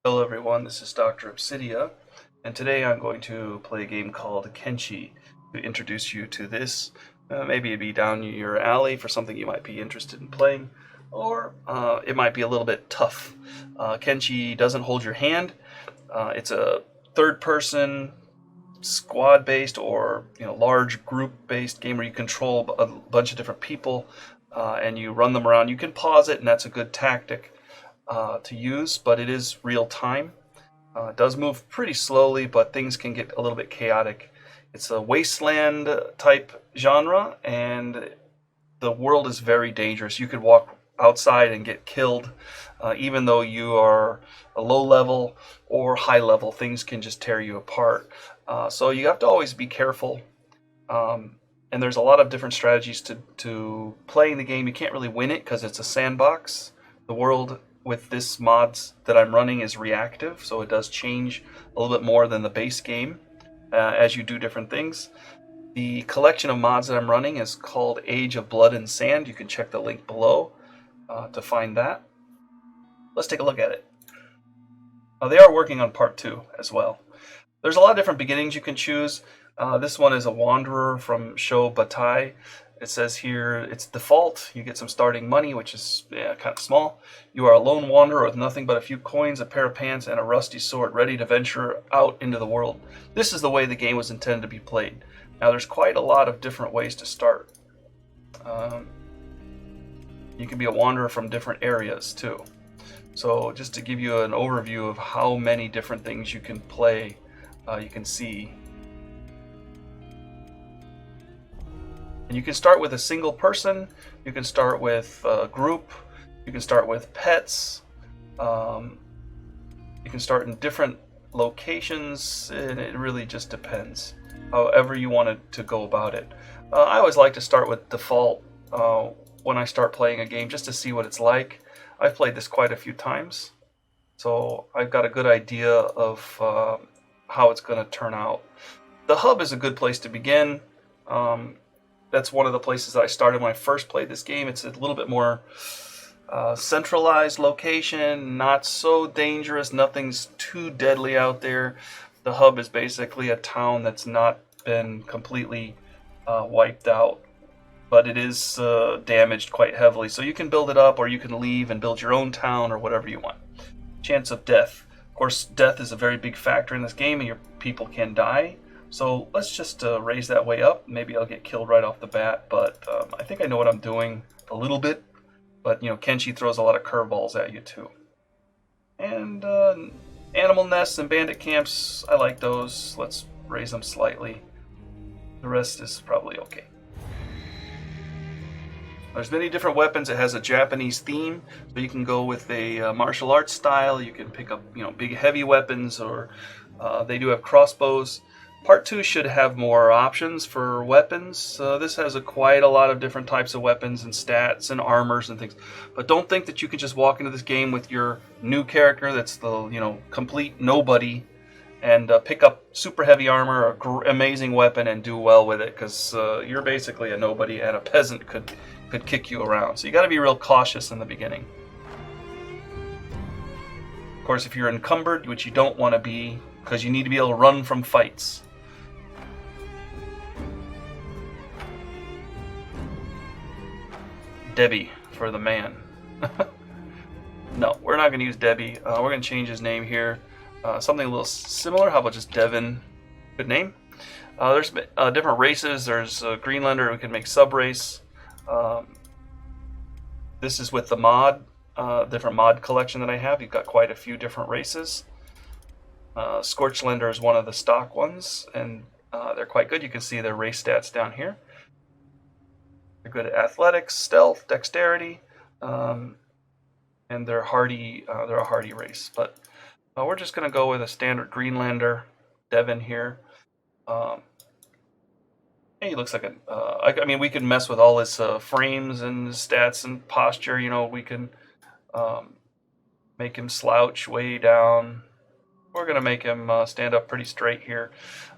Hello everyone, this is Dr. Obsidia, and today I'm going to play a game called Kenshi to introduce you to this. Maybe it'd be down your alley for something you might be interested in playing, or it might be a little bit tough. Kenshi doesn't hold your hand. It's a third-person, squad-based, or large group-based game where you control a bunch of different people and you run them around. You can pause it, and that's a good tactic to use, but it is real time. It does move pretty slowly, but things can get a little bit chaotic. It's a wasteland type genre, and the world is very dangerous. You could walk outside and get killed, even though you are a low level or high level. Things can just tear you apart. So you have to always be careful. And there's a lot of different strategies to playing the game. You can't really win it because it's a sandbox. The world with this mods that I'm running is reactive, so it does change a little bit more than the base game as you do different things. The collection of mods that I'm running is called Age of Blood and Sand. You can check the link below to find that. Let's take a look at it. They are working on part 2 as well. There's a lot of different beginnings you can choose. This one is a wanderer from Sho Batai. It says here it's default. You get some starting money, which is kind of small. You are a lone wanderer with nothing but a few coins, a pair of pants, and a rusty sword, ready to venture out into the world. This is the way the game was intended to be played. Now, there's quite a lot of different ways to start. You can be a wanderer from different areas, too. So just to give you an overview of how many different things you can play, you can see. And you can start with a single person, you can start with a group, you can start with pets, you can start in different locations, and it really just depends however you want to go about it. I always like to start with default when I start playing a game just to see what it's like. I've played this quite a few times, so I've got a good idea of how it's going to turn out. The hub is a good place to begin. That's one of the places that I started when I first played this game. It's a little bit more centralized location, not so dangerous, nothing's too deadly out there. The hub is basically a town that's not been completely wiped out, but it is damaged quite heavily. So you can build it up, or you can leave and build your own town, or whatever you want. Chance of death. Of course, death is a very big factor in this game, and your people can die. So let's just raise that way up. Maybe I'll get killed right off the bat, but I think I know what I'm doing a little bit. But, Kenshi throws a lot of curveballs at you, too. And animal nests and bandit camps, I like those. Let's raise them slightly. The rest is probably okay. There's many different weapons. It has a Japanese theme, so you can go with a martial arts style. You can pick up, big heavy weapons, or they do have crossbows. Part 2 should have more options for weapons. This has quite a lot of different types of weapons and stats and armors and things. But don't think that you can just walk into this game with your new character that's the complete nobody and pick up super heavy armor or amazing weapon and do well with it, because you're basically a nobody, and a peasant could kick you around. So you got to be real cautious in the beginning. Of course, if you're encumbered, which you don't want to be, because you need to be able to run from fights. Debbie for the man. No, we're not going to use Debbie. We're going to change his name here. Something a little similar. How about just Devin? Good name. There's different races. There's Greenlander. We can make sub-race. This is with the mod, different mod collection that I have. You've got quite a few different races. Scorchlander is one of the stock ones, and they're quite good. You can see their race stats down here. They're good at athletics, stealth, dexterity, and they're hardy. They're a hardy race. But we're just going to go with a standard Greenlander, Devin here. He looks like I mean, we can mess with all his frames and his stats and posture. We can make him slouch way down. We're going to make him stand up pretty straight here.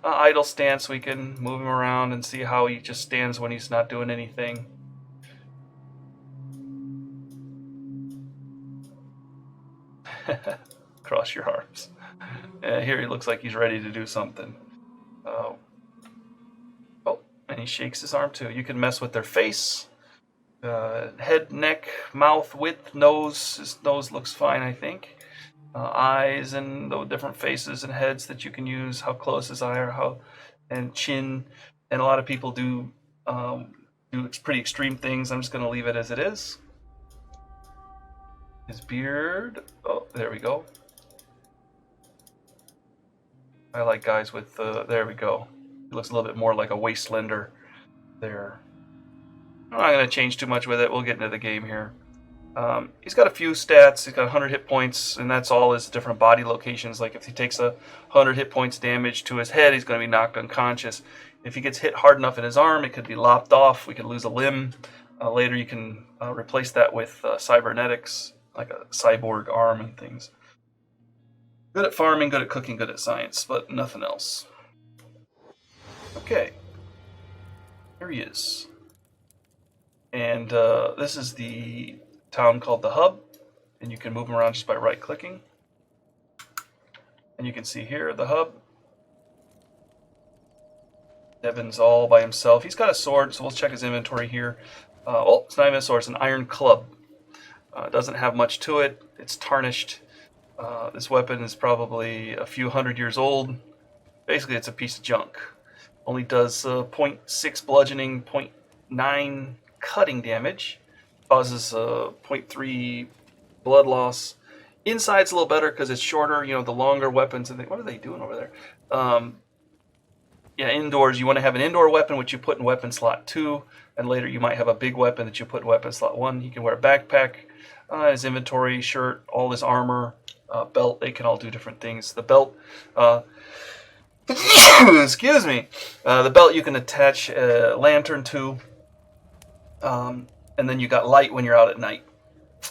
Idle stance, we can move him around and see how he just stands when he's not doing anything. Cross your arms. Here he looks like he's ready to do something. Oh, and he shakes his arm too. You can mess with their face, head, neck, mouth, width, nose. His nose looks fine, I think. Eyes and the different faces and heads that you can use. How close his eye are, and chin. And a lot of people do pretty extreme things. I'm just going to leave it as it is. His beard. Oh, there we go. I like guys with, there we go. He looks a little bit more like a wasteländer there. I'm not going to change too much with it. We'll get into the game here. He's got a few stats. He's got 100 hit points, and that's all his different body locations. Like if he takes 100 hit points damage to his head, he's going to be knocked unconscious. If he gets hit hard enough in his arm, it could be lopped off. We could lose a limb. Later you can replace that with cybernetics, like a cyborg arm and things. Good at farming, good at cooking, good at science, but nothing else. Okay. Here he is. And this is the town called the Hub. And you can move him around just by right-clicking. And you can see here the Hub. Devin's all by himself. He's got a sword, so we'll check his inventory here. Oh, it's not even a sword, it's an iron club. Doesn't have much to it. It's tarnished. This weapon is probably a few hundred years old. Basically, it's a piece of junk. Only does 0.6 bludgeoning, 0.9 cutting damage. Causes 0.3 blood loss. Inside's a little better because it's shorter. You know, the longer weapons. And what are they doing over there? Yeah, indoors, you want to have an indoor weapon, which you put in weapon slot 2. And later you might have a big weapon that you put in weapon slot 1. He can wear a backpack, his inventory, shirt, all his armor, belt. They can all do different things. The belt, excuse me. The belt you can attach a lantern to. And then you got light when you're out at night.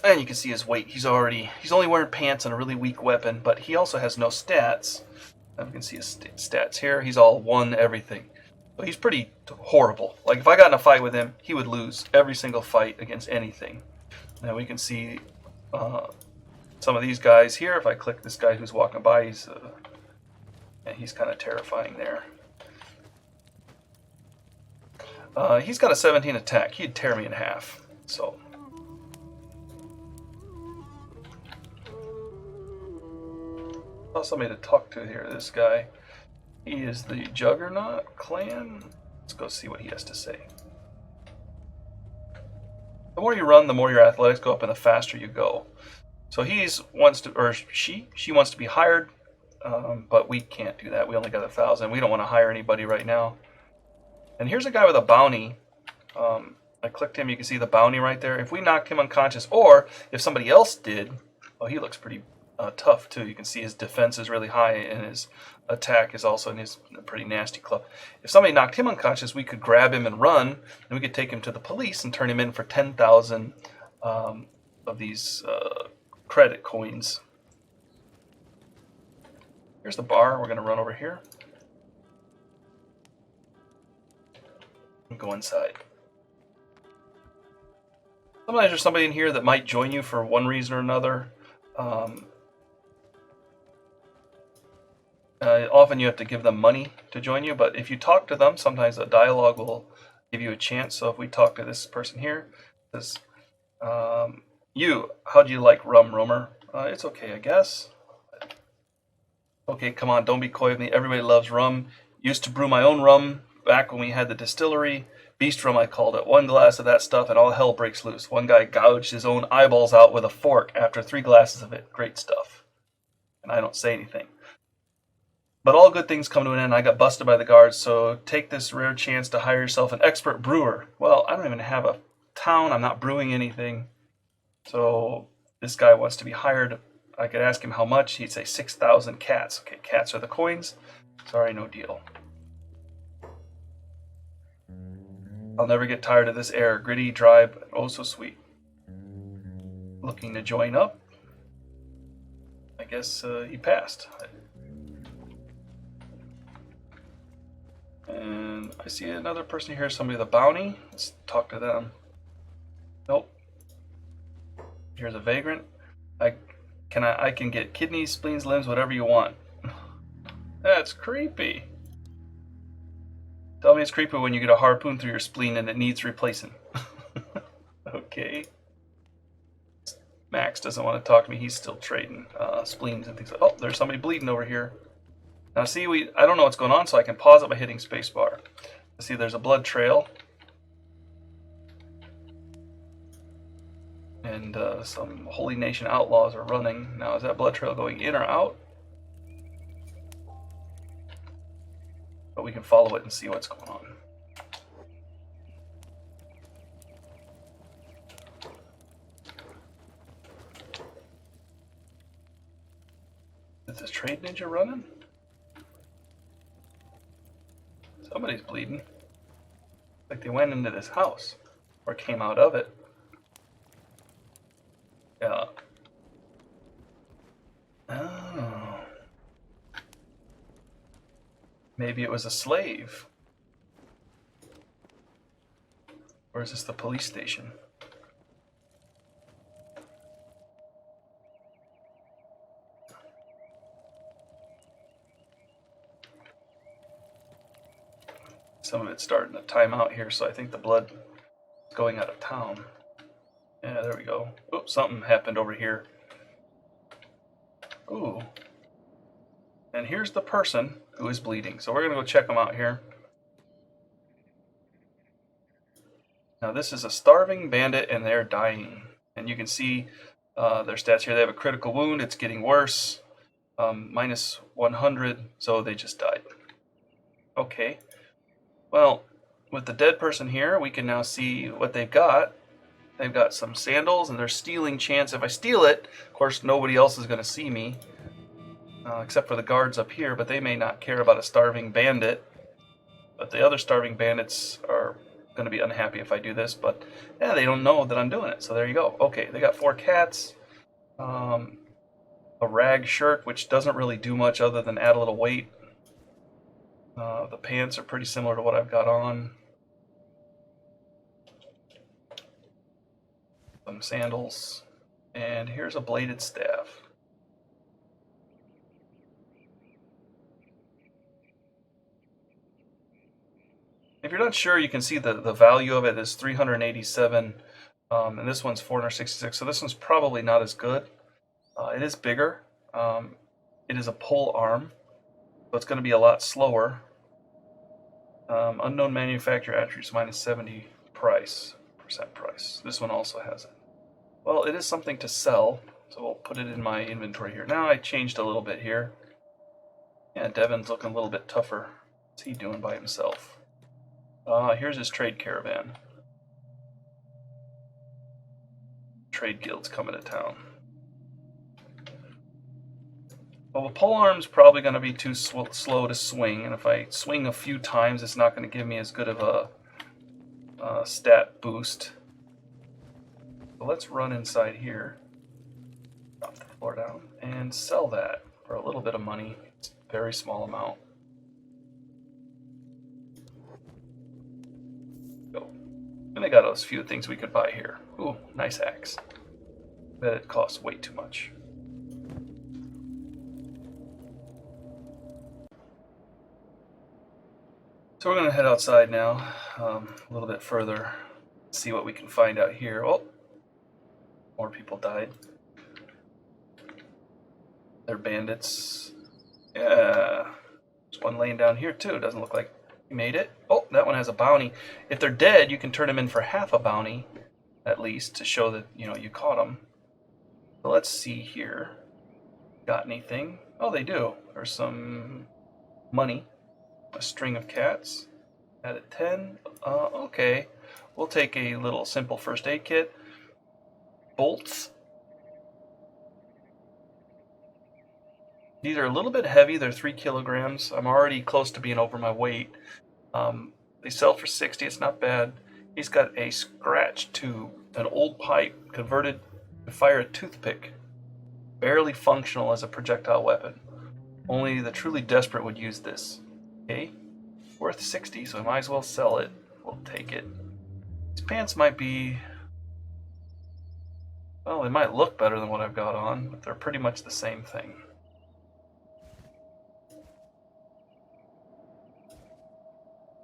And you can see his weight. He's only wearing pants and a really weak weapon, but he also has no stats. And we can see his stats here. He's all 1 everything. So he's pretty horrible. Like if I got in a fight with him, he would lose every single fight against anything. Now we can see some of these guys here. If I click this guy who's walking by, he's kind of terrifying there. He's got a 17 attack. He'd tear me in half. So. Saw somebody to talk to here. This guy. He is the Juggernaut clan. Let's go see what he has to say. The more you run, the more your athletics go up, and the faster you go. So she wants to be hired, but we can't do that. We only got 1,000. We don't want to hire anybody right now. And here's a guy with a bounty. I clicked him. You can see the bounty right there. If we knocked him unconscious, or if somebody else did, well, he looks pretty tough too. You can see his defense is really high, and his attack is also in his pretty nasty club. If somebody knocked him unconscious, we could grab him and run, and we could take him to the police and turn him in for 10,000 of these credit coins. Here's the bar. We're going to run over here and go inside. Sometimes there's somebody in here that might join you for one reason or another. Often you have to give them money to join you, but if you talk to them, sometimes a dialogue will give you a chance. So if we talk to this person here, it says, how do you like rum, Romer? It's okay, I guess. Okay, come on, don't be coy with me. Everybody loves rum. Used to brew my own rum back when we had the distillery. Beast rum, I called it. 1 glass of that stuff and all hell breaks loose. One guy gouged his own eyeballs out with a fork after 3 glasses of it. Great stuff. And I don't say anything. But all good things come to an end. I got busted by the guards, so take this rare chance to hire yourself an expert brewer. Well, I don't even have a town. I'm not brewing anything. So this guy wants to be hired. I could ask him how much. He'd say 6,000 cats. Okay, cats are the coins. Sorry, no deal. I'll never get tired of this air. Gritty, dry, but oh so sweet. Looking to join up. I guess he passed. And I see another person here, somebody with a bounty. Let's talk to them. Nope. Here's a vagrant. I can get kidneys, spleens, limbs, whatever you want. That's creepy. Tell me it's creepy when you get a harpoon through your spleen and it needs replacing. Okay. Max doesn't want to talk to me. He's still trading spleens and things like that. Oh, there's somebody bleeding over here. Now see, I don't know what's going on, so I can pause it by hitting spacebar. See, there's a blood trail. And some Holy Nation outlaws are running. Now, is that blood trail going in or out? But we can follow it and see what's going on. Is this trade ninja running? Somebody's bleeding. Like they went into this house or came out of it. Yeah. Oh. Maybe it was a slave. Or is this the police station? Some of it's starting to time out here, so I think the blood is going out of town. Yeah, there we go. Oops, something happened over here. Ooh. And here's the person who is bleeding. So we're going to go check them out here. Now this is a starving bandit and they're dying. And you can see their stats here. They have a critical wound. It's getting worse. Minus 100. So they just died. Okay. Well, with the dead person here, we can now see what they've got. They've got some sandals and their stealing chance. If I steal it, of course, nobody else is going to see me. Except for the guards up here, but they may not care about a starving bandit. But the other starving bandits are going to be unhappy if I do this, but yeah, they don't know that I'm doing it. So there you go. Okay, they got 4 cats, a rag shirt, which doesn't really do much other than add a little weight. The pants are pretty similar to what I've got on. Some sandals, and here's a bladed staff. If you're not sure, you can see the value of it is 387, and this one's 466, so this one's probably not as good. It is bigger. It is a pole arm, so it's going to be a lot slower. Unknown manufacturer attributes minus 70 price. This one also has it. Well, it is something to sell, so we'll put it in my inventory here. Now I changed a little bit here. Yeah, Devin's looking a little bit tougher. What's he doing by himself? Here's his trade caravan. Trade guild's coming to town. Well, the polearm's probably going to be too slow to swing, and if I swing a few times, it's not going to give me as good of a stat boost. So let's run inside here, drop the floor down, and sell that for a little bit of money. It's a very small amount. Go. And they got those few things we could buy here. Ooh, nice axe. Bet it costs way too much. So we're going to head outside now, a little bit further, see what we can find out here. Oh, more people died. They're bandits. Yeah, there's one laying down here too. Doesn't look like he made it. Oh, that one has a bounty. If they're dead, you can turn them in for half a bounty, at least, to show that, you know, you caught them. So let's see here. Got anything? Oh, they do. There's some money. A string of cats. Added 10. Okay. We'll take a little simple first aid kit. Bolts. These are a little bit heavy. They're 3 kilograms. I'm already close to being over my weight. They sell for 60. It's not bad. He's got a scratch tube, an old pipe converted to fire a toothpick. Barely functional as a projectile weapon. Only the truly desperate would use this. Okay, worth 60, so I might as well sell it. We'll take it. These pants might be Well, they might look better than what I've got on, but they're pretty much the same thing.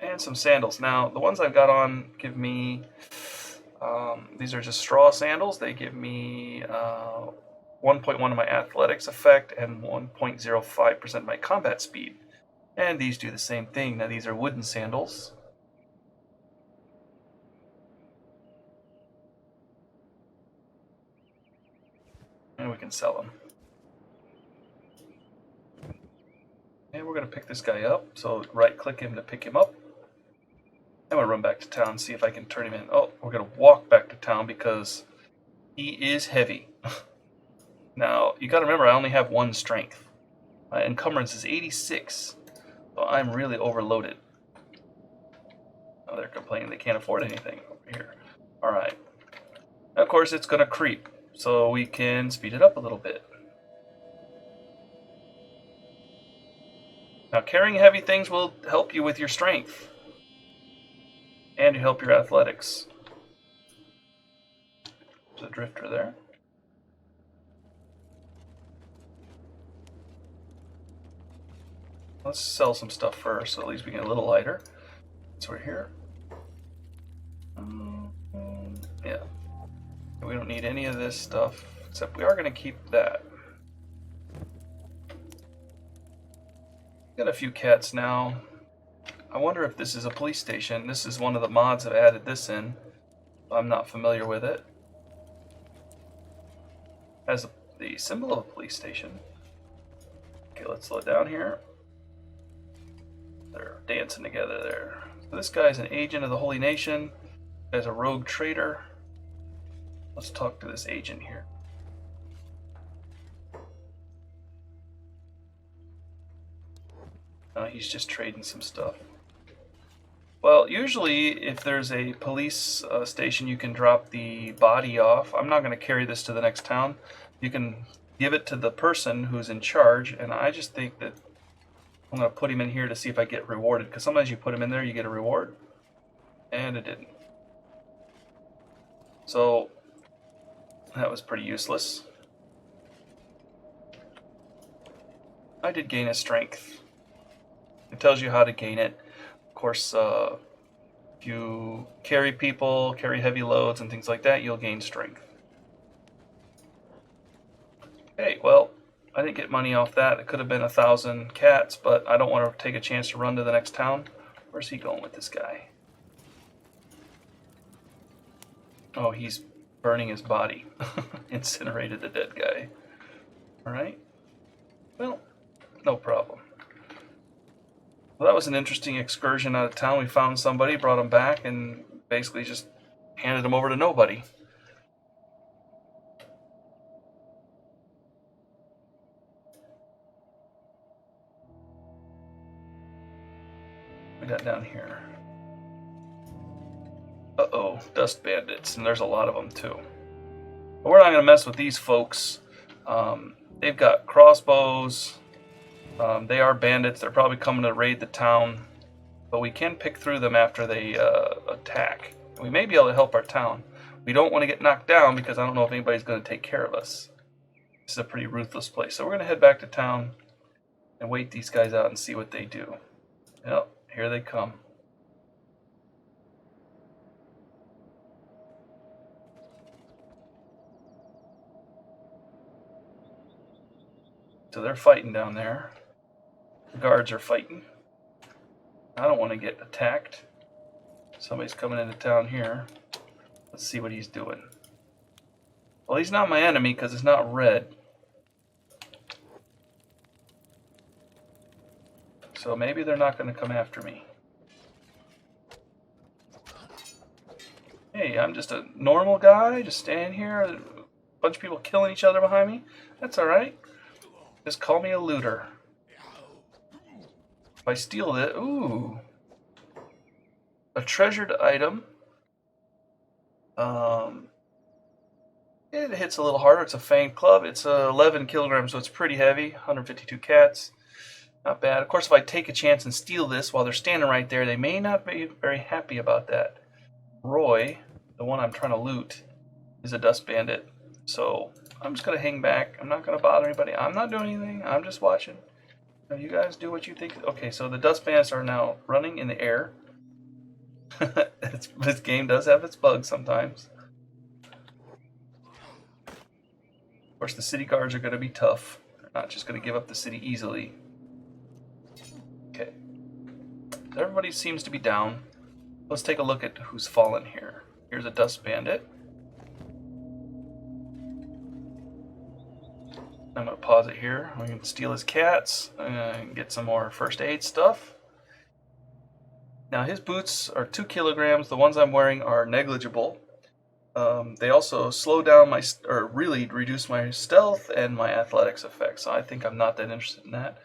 And some sandals. Now, the ones I've got on give me, these are just straw sandals. They give me 1.1 of my athletics effect and 1.05% of my combat speed. And these do the same thing. Now, these are wooden sandals. And we can sell them. And we're going to pick this guy up. So right-click him to pick him up. I'm going to run back to town and see if I can turn him in. Oh, we're going to walk back to town because he is heavy. Now, you got to remember, I only have 1 strength. My encumbrance is 86. So I'm really overloaded. Oh, they're complaining they can't afford anything over here. Alright. Of course, it's going to creep. So we can speed it up a little bit. Now, carrying heavy things will help you with your strength. And you help your athletics. There's a drifter there. Let's sell some stuff first, so at least we get a little lighter. So we're here. Yeah. We don't need any of this stuff, except we are going to keep that. Got a few cats now. I wonder if this is a police station. This is one of the mods that added this in. I'm not familiar with it. Has the symbol of a police station. Okay, let's slow down here. They're dancing together there. So this guy's an agent of the Holy Nation. This guy's a rogue trader. Let's talk to this agent here. He's just trading some stuff. Well, usually if there's a police station, you can drop the body off. I'm not going to carry this to the next town. You can give it to the person who's in charge, and I just think that I'm going to put him in here to see if I get rewarded, because sometimes you put him in there, you get a reward, and it didn't. So that was pretty useless. I did gain a strength. It tells you how to gain it. Of course, if you carry people, carry heavy loads and things like that, you'll gain strength. Okay, well, I didn't get money off that. It could have been 1,000 cats, but I don't want to take a chance to run to the next town. Where's he going with this guy? Oh, he's burning his body. Incinerated the dead guy. Alright. Well, no problem. Well, that was an interesting excursion out of town. We found somebody, brought him back, and basically just handed him over to nobody. We got down here. Uh-oh, dust bandits, and there's a lot of them too. But we're not going to mess with these folks. They've got crossbows. They are bandits. They're probably coming to raid the town. But we can pick through them after they attack. We may be able to help our town. We don't want to get knocked down because I don't know if anybody's going to take care of us. This is a pretty ruthless place. So we're going to head back to town and wait these guys out and see what they do. Yep, here they come. So they're fighting down there. The guards are fighting. I don't want to get attacked. Somebody's coming into town here. Let's see what he's doing. Well, he's not my enemy because it's not red. So maybe they're not going to come after me. Hey, I'm just a normal guy, just standing here. A bunch of people killing each other behind me. That's alright. Just call me a looter. If I steal it, ooh. A treasured item. It hits a little harder. It's a fanged club. It's 11 kilograms, so it's pretty heavy. 152 cats. Not bad. Of course, if I take a chance and steal this while they're standing right there, they may not be very happy about that. Roy, the one I'm trying to loot, is a dust bandit. So I'm just gonna hang back. I'm not gonna bother anybody. I'm not doing anything. I'm just watching. Now you guys do what you think. Okay, so the dust bandits are now running in the air. This game does have its bugs sometimes. Of course, the city guards are going to be tough. They're not just going to give up the city easily. Okay. Everybody seems to be down. Let's take a look at who's fallen here. Here's a dust bandit. I'm going to pause it here. We can steal his cats and get some more first aid stuff. Now his boots are 2 kilograms. The ones I'm wearing are negligible. They also slow down my, or really reduce my stealth and my athletics effect. So I think I'm not that interested in that.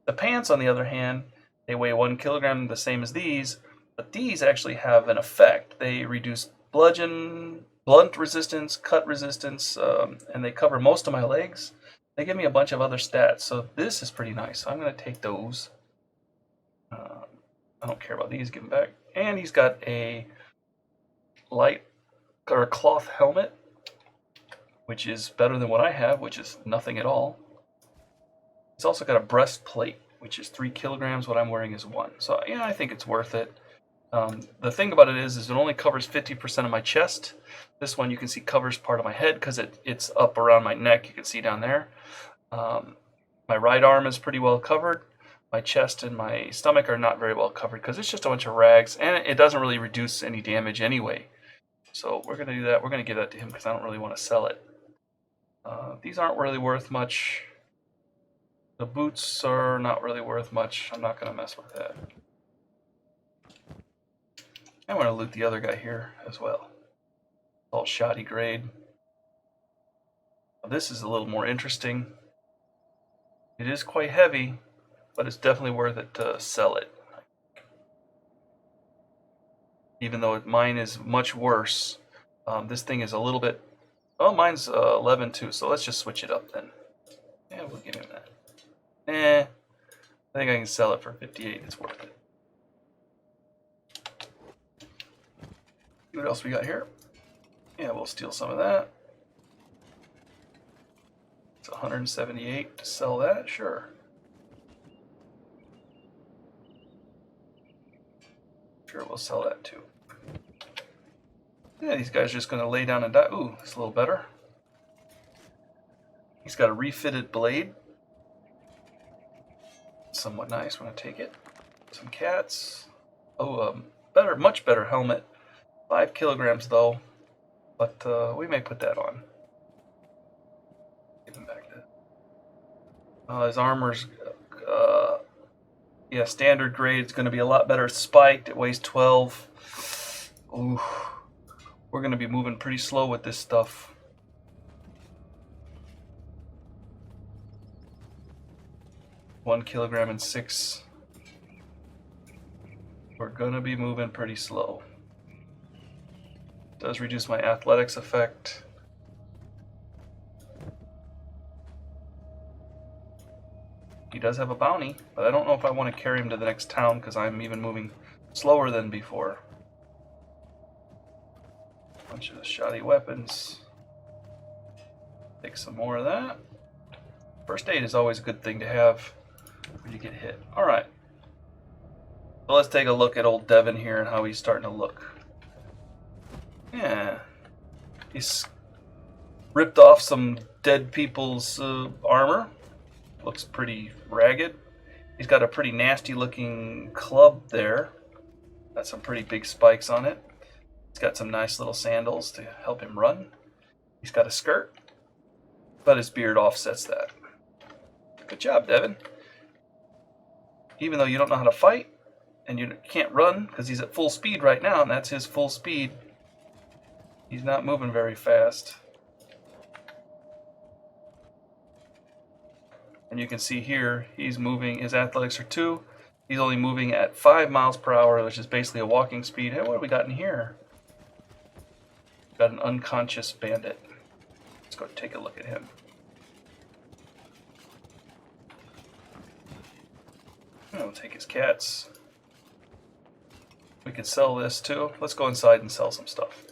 The pants, on the other hand, they weigh 1 kilogram, the same as these, but these actually have an effect. They reduce blunt resistance, cut resistance, and they cover most of my legs. They give me a bunch of other stats, so this is pretty nice. So I'm going to take those. I don't care about these, give them back. And he's got a light or cloth helmet, which is better than what I have, which is nothing at all. He's also got a breastplate, which is 3 kilograms. What I'm wearing is 1. So yeah, I think it's worth it. The thing about it is it only covers 50% of my chest. This one you can see covers part of my head because it's up around my neck. You can see down there. My right arm is pretty well covered. My chest and my stomach are not very well covered because it's just a bunch of rags, and it doesn't really reduce any damage anyway. So we're going to do that. We're going to give that to him because I don't really want to sell it. These aren't really worth much. The boots are not really worth much. I'm not going to mess with that. I'm going to loot the other guy here as well. It's all shoddy grade. This is a little more interesting. It is quite heavy, but it's definitely worth it to sell it. Even though mine is much worse, this thing is a little bit... Oh, mine's 11 too, so let's just switch it up then. Yeah, we'll give him that. I think I can sell it for 58. It's worth it. See what else we got here? Yeah, we'll steal some of that. It's 178 to sell that, sure. Sure, we'll sell that too. Yeah, these guys are just going to lay down and die. Ooh, it's a little better. He's got a refitted blade. Somewhat nice when I take it. Some cats. Oh, much better helmet. 5 kilograms though, but we may put that on. Give him back that. His armor's, yeah, standard grade. It's going to be a lot better spiked. It weighs 12. Ooh, we're going to be moving pretty slow with this stuff. One kilogram and 6. We're going to be moving pretty slow. Does reduce my athletics effect. He does have a bounty, but I don't know if I want to carry him to the next town because I'm even moving slower than before. Bunch of shoddy weapons. Take some more of that. First aid is always a good thing to have when you get hit. Alright. So let's take a look at old Devin here and how he's starting to look. Yeah. He's ripped off some dead people's armor. Looks pretty ragged. He's got a pretty nasty looking club there. Got some pretty big spikes on it. He's got some nice little sandals to help him run. He's got a skirt, but his beard offsets that. Good job, Devin. Even though you don't know how to fight, and you can't run, because he's at full speed right now, and that's his full speed. He's not moving very fast. And you can see here, he's moving, his athletics are 2. He's only moving at 5 miles per hour, which is basically a walking speed. Hey, what have we got in here? Got an unconscious bandit. Let's go take a look at him. We'll take his cats. We could sell this too. Let's go inside and sell some stuff.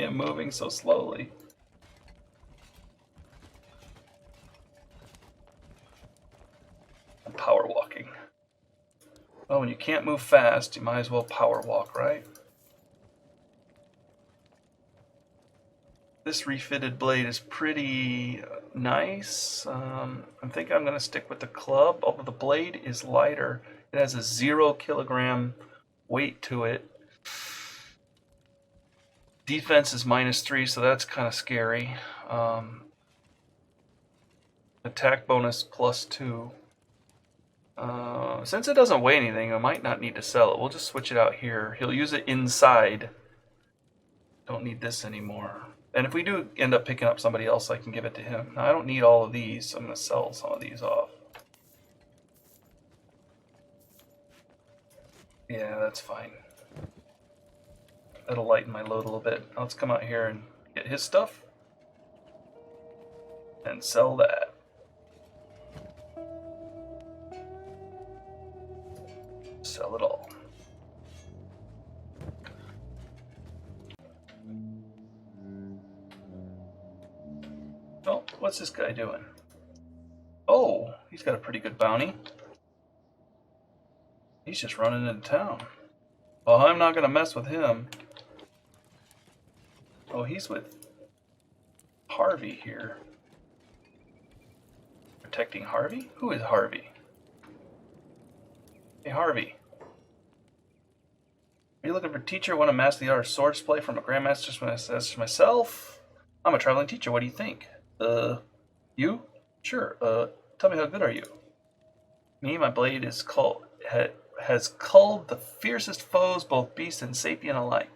am moving so slowly? I'm power walking. Well, when you can't move fast, you might as well power walk, right? This refitted blade is pretty nice. I think I'm going to stick with the club, although the blade is lighter. It has a 0 kilogram weight to it. Defense is -3, so that's kind of scary. Attack bonus +2. Since it doesn't weigh anything, I might not need to sell it. We'll just switch it out here. He'll use it inside. Don't need this anymore. And if we do end up picking up somebody else, I can give it to him. Now, I don't need all of these, so I'm going to sell some of these off. Yeah, that's fine. That'll lighten my load a little bit. Now let's come out here and get his stuff. And sell that. Sell it all. Oh, what's this guy doing? Oh, he's got a pretty good bounty. He's just running into town. Well, I'm not going to mess with him. Oh, he's with Harvey here. Protecting Harvey? Who is Harvey? Hey, Harvey. Are you looking for a teacher? Want to master the art of swordplay from a grandmaster myself? I'm a traveling teacher. What do you think? You? Sure. Tell me, how good are you? Me, my blade is has culled the fiercest foes, both beast and sapient alike.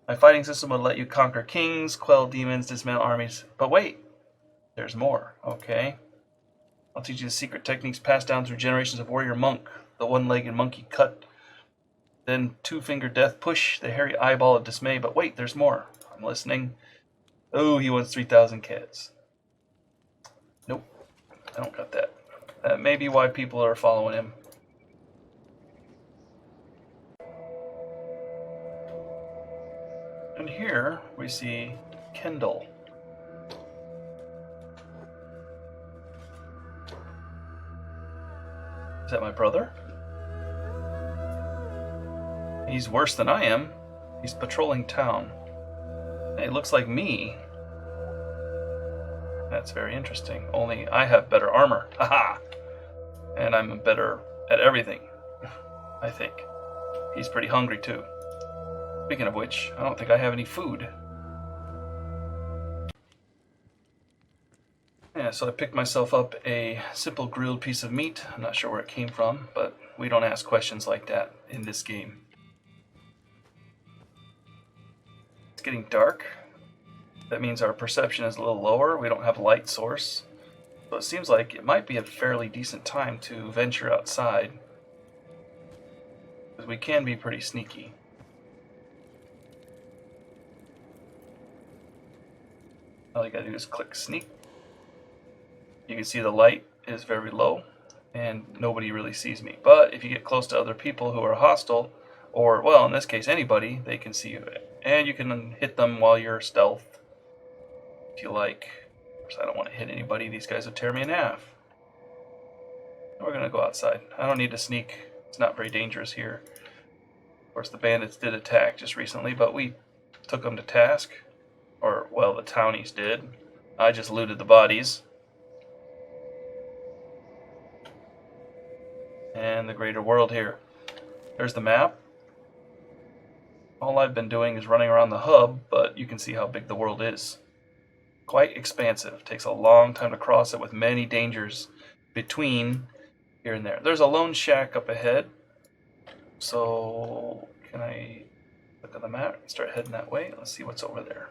My fighting system would let you conquer kings, quell demons, dismantle armies. But wait, there's more. Okay. I'll teach you the secret techniques passed down through generations of warrior monk. The one-legged monkey cut, then two-finger death push, the hairy eyeball of dismay. But wait, there's more. I'm listening. Oh, he wants 3,000 cats. Nope, I don't got that. That may be why people are following him. And here we see Kendall. Is that my brother? He's worse than I am. He's patrolling town. It looks like me. That's very interesting. Only I have better armor. Haha! And I'm better at everything, I think. He's pretty hungry too. Speaking of which, I don't think I have any food. Yeah, so I picked myself up a simple grilled piece of meat. I'm not sure where it came from, but we don't ask questions like that in this game. It's getting dark. That means our perception is a little lower. We don't have a light source. So it seems like it might be a fairly decent time to venture outside, because we can be pretty sneaky. All you gotta do is click sneak. You can see the light is very low and nobody really sees me. But if you get close to other people who are hostile, or, well, in this case, anybody, they can see you. And you can hit them while you're stealth, if you like. Of course, I don't want to hit anybody. These guys would tear me in half. We're going to go outside. I don't need to sneak. It's not very dangerous here. Of course, the bandits did attack just recently, but we took them to task. Or, well, the townies did. I just looted the bodies. And the greater world here. There's the map. All I've been doing is running around the hub, but you can see how big the world is. Quite expansive. Takes a long time to cross it with many dangers between here and there. There's a lone shack up ahead. So, can I look at the map and start heading that way? Let's see what's over there.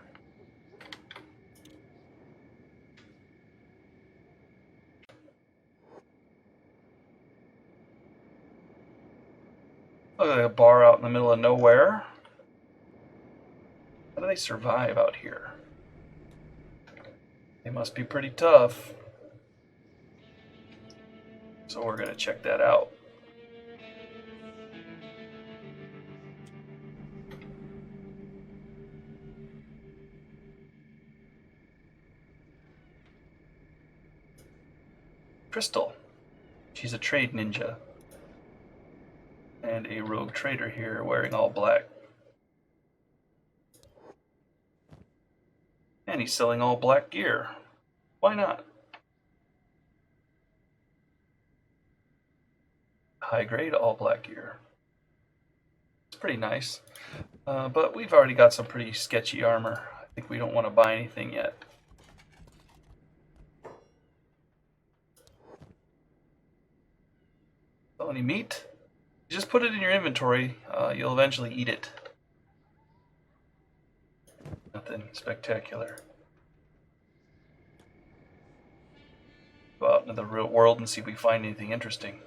Look at a bar out in the middle of nowhere. How do they survive out here? They must be pretty tough. So we're going to check that out. Crystal. She's a trade ninja. And a rogue trader here wearing all black. And he's selling all black gear. Why not? High grade all black gear. It's pretty nice. But we've already got some pretty sketchy armor. I think we don't want to buy anything yet. Oh, any meat? You just put it in your inventory. You'll eventually eat it. Nothing spectacular. Go out into the real world and see if we find anything interesting.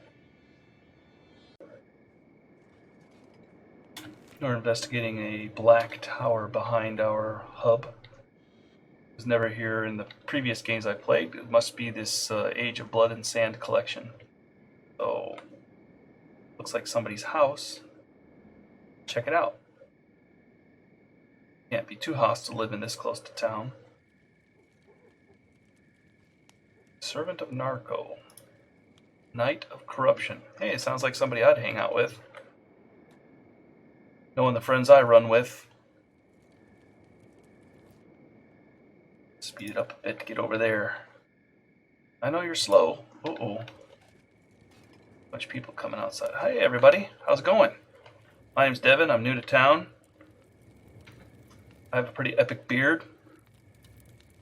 We're investigating a black tower behind our hub. It was never here in the previous games I played. It must be this Age of Blood and Sand collection. So, looks like somebody's house. Check it out. Can't be too hostile living this close to town. Servant of Narco. Knight of Corruption. Hey, it sounds like somebody I'd hang out with. Knowing the friends I run with. Speed it up a bit to get over there. I know you're slow. Uh-oh. Bunch of people coming outside. Hi, everybody. How's it going? My name's Devin. I'm new to town. I have a pretty epic beard.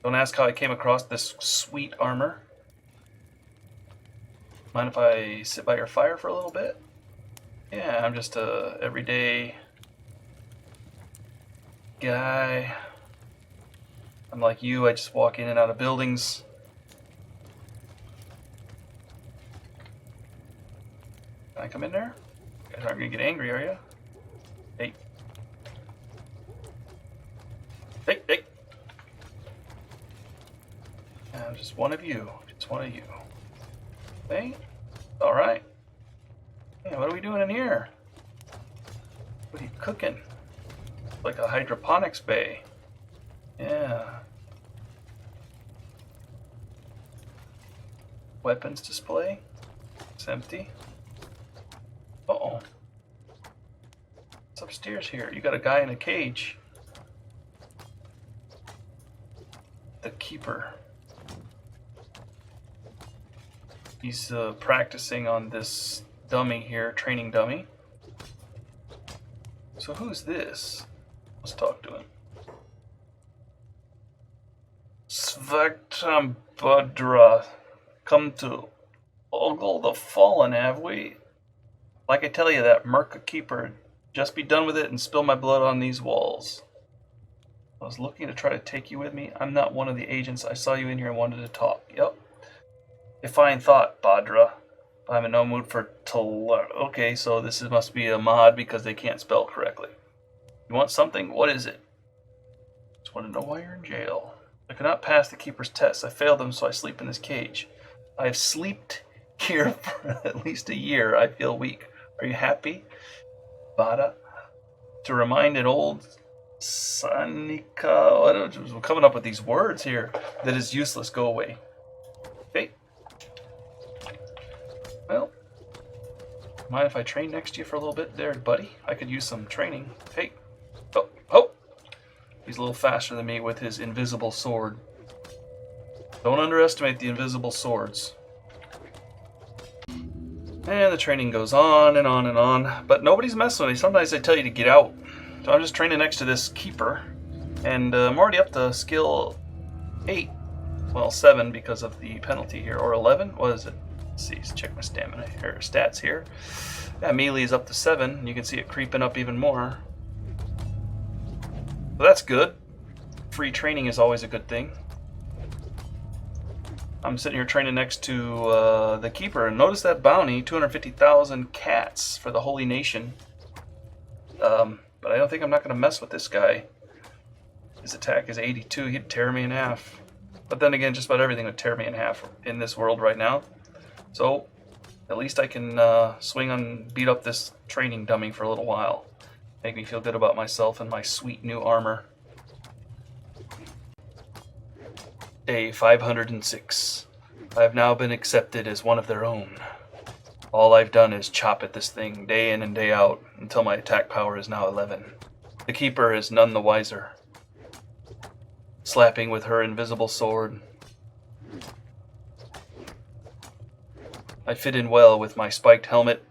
Don't ask how I came across this sweet armor. Mind if I sit by your fire for a little bit? Yeah, I'm just a everyday guy. I'm like you, I just walk in and out of buildings. Can I come in there? You guys aren't gonna get angry, are you? Hey. Hey, hey. I'm just one of you. Just one of you. Hey? Alright. Hey, what are we doing in here? What are you cooking? Like a hydroponics bay. Yeah. Weapons display. It's empty. Uh-oh. What's upstairs here? You got a guy in a cage. The keeper. He's practicing on this dummy here, training dummy. So who's this? Let's talk to him. Svagtrambhadra. Come to ogle the fallen, have we? Like I tell you, that Merca keeper, just be done with it and spill my blood on these walls. I was looking to try to take you with me. I'm not one of the agents. I saw you in here and wanted to talk. Yep. A fine thought, Bhadra. I'm in no mood for Okay, so this must be a mod because they can't spell correctly. You want something? What is it? Just want to know why you're in jail. I could not pass the keeper's test. I failed them, so I sleep in this cage. I have slept here for at least a year. I feel weak. Are you happy, Bada? To remind an old Sanika... We're coming up with these words here. That is useless. Go away. Okay. Well, mind if I train next to you for a little bit there, buddy? I could use some training. Hey. Oh, oh! He's a little faster than me with his invisible sword. Don't underestimate the invisible swords. And the training goes on and on and on. But nobody's messing with me. Sometimes they tell you to get out. So I'm just training next to this keeper. And I'm already up to skill 8. Well, 7 because of the penalty here. Or 11? What is it? Let's see. Let's check my stamina here. Stats here. Yeah, melee is up to 7. You can see it creeping up even more. So that's good. Free training is always a good thing. I'm sitting here training next to the keeper, and notice that bounty, 250,000 cats for the Holy Nation. But I don't think I'm not going to mess with this guy. His attack is 82. He'd tear me in half. But then again, just about everything would tear me in half in this world right now. So at least I can swing on, beat up this training dummy for a little while. Make me feel good about myself and my sweet new armor. Day 506. I have now been accepted as one of their own. All I've done is chop at this thing day in and day out until my attack power is now 11. The Keeper is none the wiser. Slapping with her invisible sword, I fit in well with my spiked helmet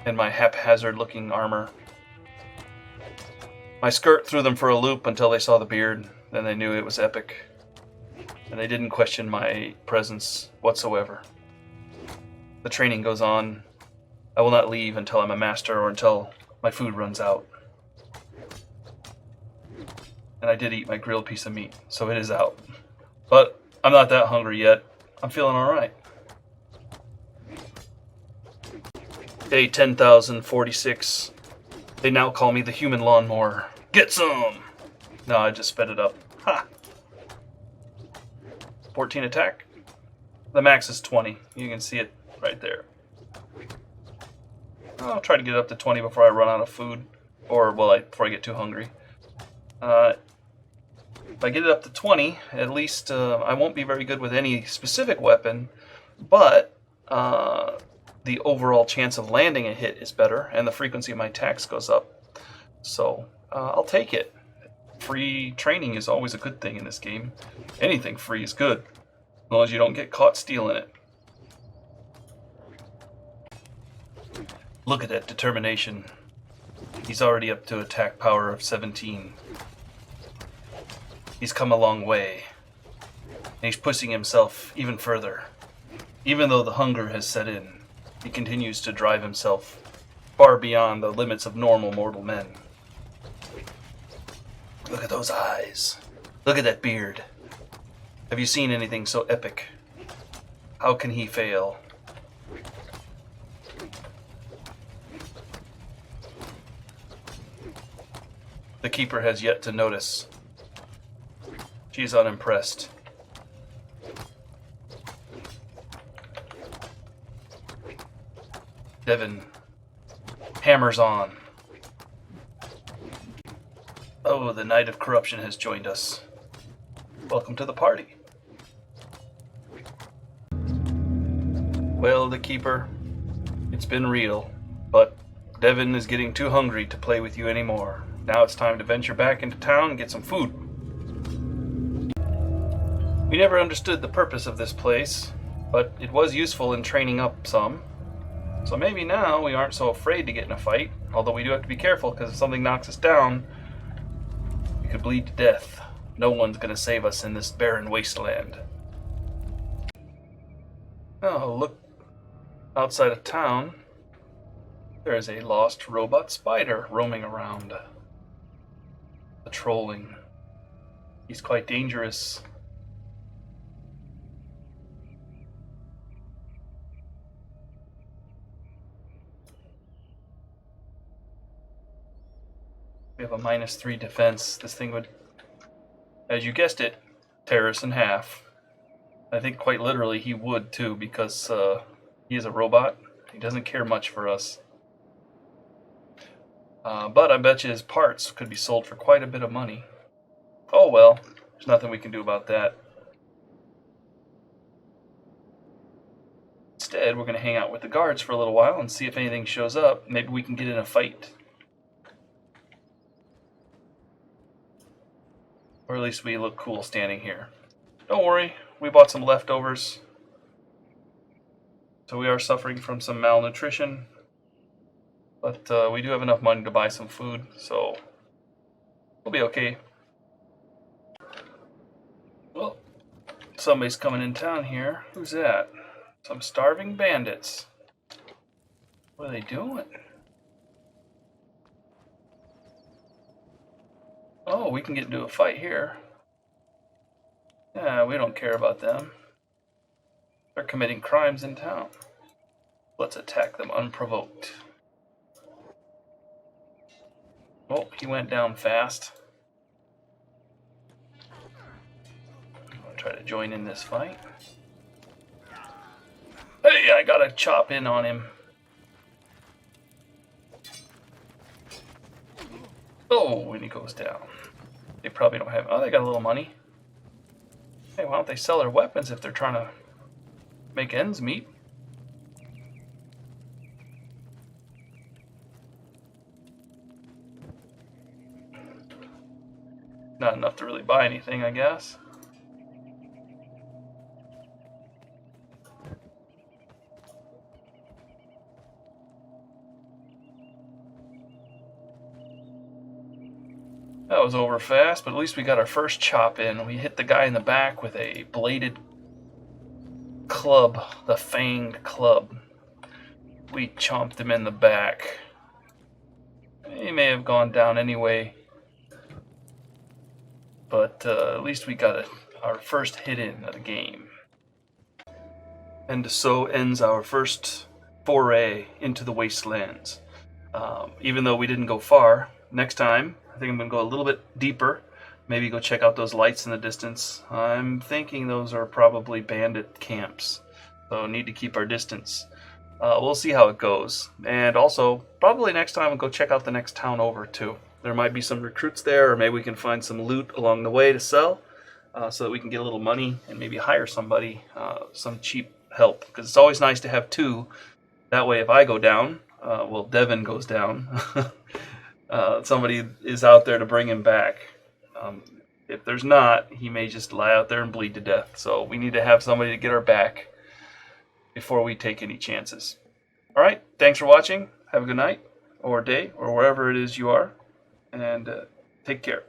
and my haphazard-looking armor. My skirt threw them for a loop until they saw the beard, then they knew it was epic, and they didn't question my presence whatsoever. The training goes on. I will not leave until I'm a master or until my food runs out. And I did eat my grilled piece of meat, so it is out. But I'm not that hungry yet. I'm feeling alright. Day 10,046. They now call me the human lawnmower. Get some! No, I just sped it up. Ha! 14 attack. The max is 20. You can see it right there. I'll try to get it up to 20 before I run out of food. Or, well, before I get too hungry. If I get it up to 20, at least I won't be very good with any specific weapon, but the overall chance of landing a hit is better, and the frequency of my attacks goes up. So I'll take it. Free training is always a good thing in this game. Anything free is good, as long as you don't get caught stealing it. Look at that determination. He's already up to attack power of 17. He's come a long way, and he's pushing himself even further. Even though the hunger has set in, he continues to drive himself far beyond the limits of normal mortal men. Look at those eyes. Look at that beard. Have you seen anything so epic? How can he fail? The Keeper has yet to notice. She's unimpressed. Devin hammers on. Oh, the Knight of Corruption has joined us. Welcome to the party. Well, the Keeper, it's been real, but Devin is getting too hungry to play with you anymore. Now it's time to venture back into town and get some food. We never understood the purpose of this place, but it was useful in training up some. So maybe now we aren't so afraid to get in a fight, although we do have to be careful because if something knocks us down, we could bleed to death. No one's going to save us in this barren wasteland. Oh, look outside of town. There is a lost robot spider roaming around, patrolling. He's quite dangerous. We have a -3 defense. This thing would, as you guessed it, tear us in half. I think quite literally he would too, because he is a robot. He doesn't care much for us. But I bet you his parts could be sold for quite a bit of money. Oh well, there's nothing we can do about that. Instead, we're going to hang out with the guards for a little while and see if anything shows up. Maybe we can get in a fight. Or at least we look cool standing here. Don't worry, we bought some leftovers. So we are suffering from some malnutrition. But we do have enough money to buy some food, so we'll be okay. Well, somebody's coming in town here. Who's that? Some starving bandits. What are they doing? Oh, we can get into a fight here. Yeah, we don't care about them. They're committing crimes in town. Let's attack them unprovoked. Oh, he went down fast. I'll try to join in this fight. Hey, I got a chop in on him. Oh, and he goes down. They probably don't have... Oh, they got a little money. Hey, why don't they sell their weapons if they're trying to make ends meet? Not enough to really buy anything, I guess. That was over fast, but at least we got our first chop in. We hit the guy in the back with a bladed club, the fanged club. We chomped him in the back. He may have gone down anyway, but at least we got our first hit in of the game. And so ends our first foray into the wastelands. Even though we didn't go far, next time I think I'm going to go a little bit deeper. Maybe go check out those lights in the distance. I'm thinking those are probably bandit camps, so need to keep our distance. We'll see how it goes. And also, probably next time I'll go check out the next town over too. There might be some recruits there, or maybe we can find some loot along the way to sell, so that we can get a little money and maybe hire somebody, some cheap help. Because it's always nice to have two. That way if I go down, well, Devin goes down, somebody is out there to bring him back. If there's not, he may just lie out there and bleed to death. So we need to have somebody to get our back before we take any chances. All right, thanks for watching. Have a good night or day or wherever it is you are, and take care.